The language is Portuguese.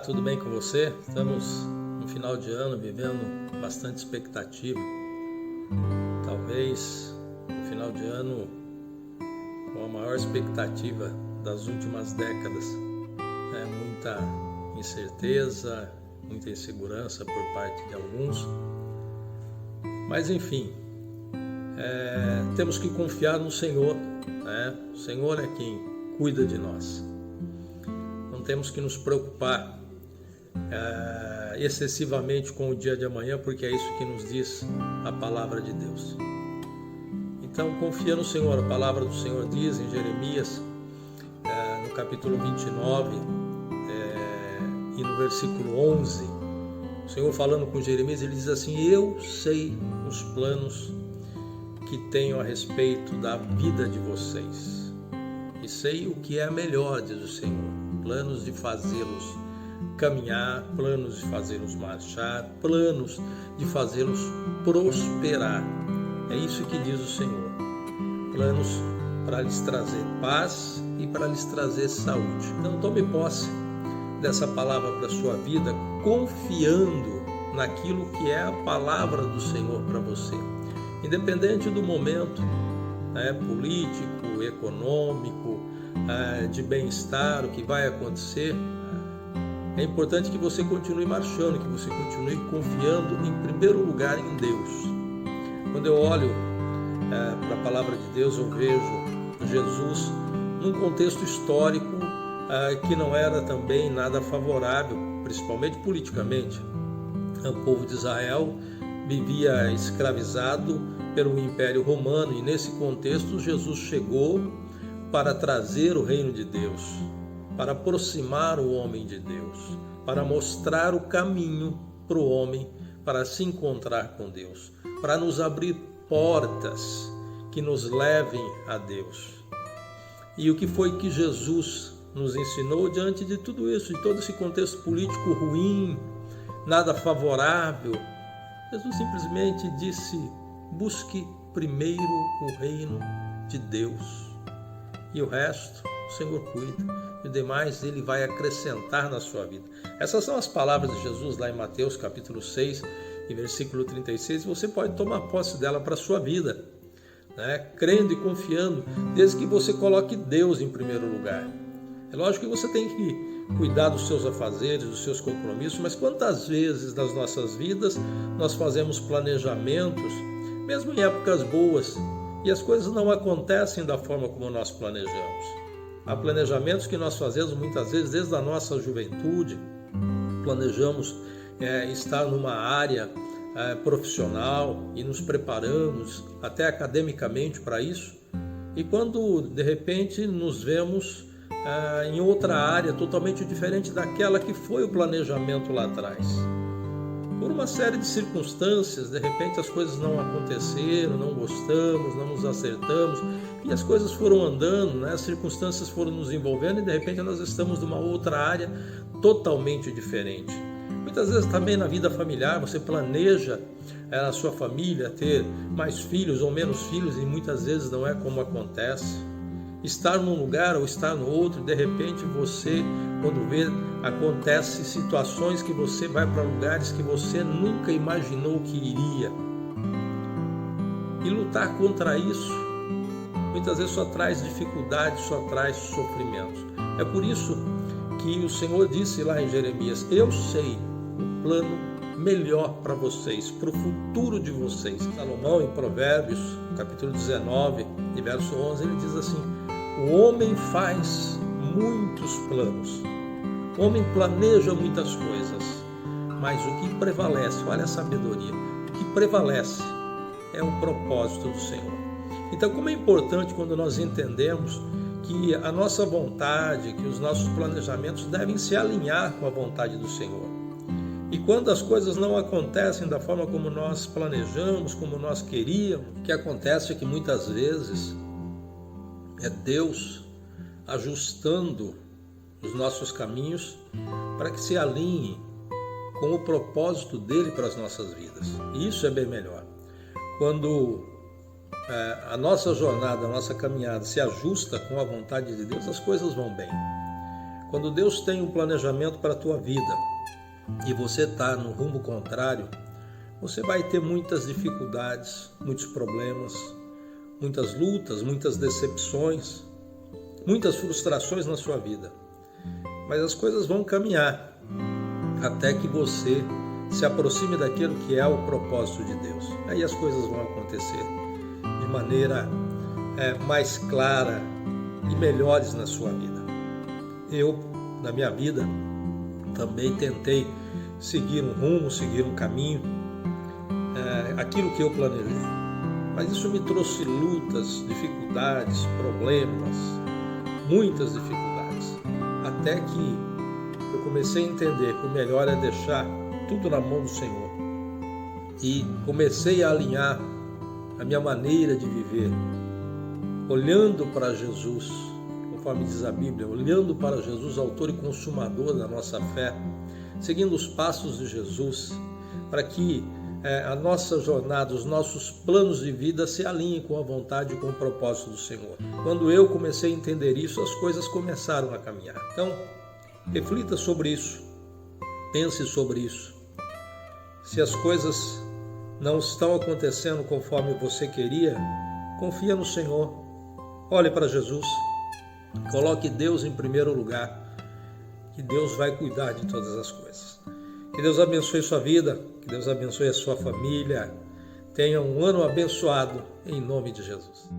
tudo bem com você? Estamos no final de ano vivendo bastante expectativa. Talvez no final de ano com a maior expectativa das últimas décadas. Muita incerteza, muita insegurança por parte de alguns. Mas enfim, temos que confiar no Senhor. O Senhor é quem cuida de nós. Não temos que nos preocupar excessivamente com o dia de amanhã, porque é isso que nos diz a palavra de Deus. Então confia no Senhor. A palavra do Senhor diz em Jeremias, no capítulo 29 e no versículo 11, o Senhor falando com Jeremias, ele diz assim: eu sei os planos que tenho a respeito da vida de vocês, e sei o que é melhor, diz o Senhor, planos de fazê-los caminhar, planos de fazê-los marchar, planos de fazê-los prosperar. É isso que diz o Senhor, planos para lhes trazer paz e para lhes trazer saúde. Então tome posse dessa palavra para a sua vida, confiando naquilo que é a palavra do Senhor para você. Independente do momento político, econômico, de bem-estar, o que vai acontecer, é importante que você continue marchando, que você continue confiando em primeiro lugar em Deus. Quando eu olho para a palavra de Deus, eu vejo Jesus num contexto histórico que não era também nada favorável, principalmente politicamente. O povo de Israel vivia escravizado pelo Império Romano, e nesse contexto Jesus chegou para trazer o reino de Deus, para aproximar o homem de Deus, para mostrar o caminho para o homem para se encontrar com Deus, para nos abrir portas que nos levem a Deus. E o que foi que Jesus nos ensinou diante de tudo isso, de todo esse contexto político ruim, nada favorável? Jesus simplesmente disse: busque primeiro o reino de Deus, e o resto o Senhor cuida, e o demais Ele vai acrescentar na sua vida. Essas são as palavras de Jesus lá em Mateus capítulo 6 e versículo 36, e você pode tomar posse dela para a sua vida, crendo e confiando, desde que você coloque Deus em primeiro lugar. É lógico que você tem que cuidar dos seus afazeres, dos seus compromissos, mas quantas vezes nas nossas vidas nós fazemos planejamentos, mesmo em épocas boas, e as coisas não acontecem da forma como nós planejamos. Há planejamentos que nós fazemos muitas vezes desde a nossa juventude, planejamos estar numa área profissional e nos preparamos até academicamente para isso, e quando de repente nos vemos em outra área totalmente diferente daquela que foi o planejamento lá atrás. Por uma série de circunstâncias, de repente as coisas não aconteceram, não gostamos, não nos acertamos, e as coisas foram andando, as circunstâncias foram nos envolvendo, e de repente nós estamos numa outra área totalmente diferente. Muitas vezes também na vida familiar você planeja a sua família ter mais filhos ou menos filhos, e muitas vezes não é como acontece. Estar num lugar ou estar no outro, de repente você, quando vê, acontece situações que você vai para lugares que você nunca imaginou que iria. E lutar contra isso, muitas vezes só traz dificuldades, só traz sofrimentos. É por isso que o Senhor disse lá em Jeremias: eu sei o plano melhor para vocês, para o futuro de vocês. Salomão, em Provérbios, capítulo 19, e verso 11, ele diz assim: o homem faz muitos planos, o homem planeja muitas coisas, mas o que prevalece, olha a sabedoria, o que prevalece é o propósito do Senhor. Então, como é importante quando nós entendemos que a nossa vontade, que os nossos planejamentos devem se alinhar com a vontade do Senhor. E quando as coisas não acontecem da forma como nós planejamos, como nós queríamos, o que acontece é que muitas vezes é Deus ajustando os nossos caminhos para que se alinhem com o propósito dele para as nossas vidas. E isso é bem melhor. Quando a nossa jornada, a nossa caminhada se ajusta com a vontade de Deus, as coisas vão bem. Quando Deus tem um planejamento para a tua vida e você está no rumo contrário, você vai ter muitas dificuldades, muitos problemas, muitas lutas, muitas decepções, muitas frustrações na sua vida. Mas as coisas vão caminhar até que você se aproxime daquilo que é o propósito de Deus. Aí as coisas vão acontecer de maneira mais clara e melhores na sua vida. Eu, na minha vida, também tentei seguir um rumo, seguir um caminho, aquilo que eu planejei. Mas isso me trouxe lutas, dificuldades, problemas, muitas dificuldades. Até que eu comecei a entender que o melhor é deixar tudo na mão do Senhor. E comecei a alinhar a minha maneira de viver, olhando para Jesus, conforme diz a Bíblia, olhando para Jesus, autor e consumador da nossa fé, seguindo os passos de Jesus, para que a nossa jornada, os nossos planos de vida se alinhem com a vontade e com o propósito do Senhor. Quando eu comecei a entender isso, as coisas começaram a caminhar. Então, reflita sobre isso, pense sobre isso. Se as coisas não estão acontecendo conforme você queria, confia no Senhor, olhe para Jesus, coloque Deus em primeiro lugar, que Deus vai cuidar de todas as coisas. Que Deus abençoe sua vida, que Deus abençoe a sua família. Tenha um ano abençoado, em nome de Jesus.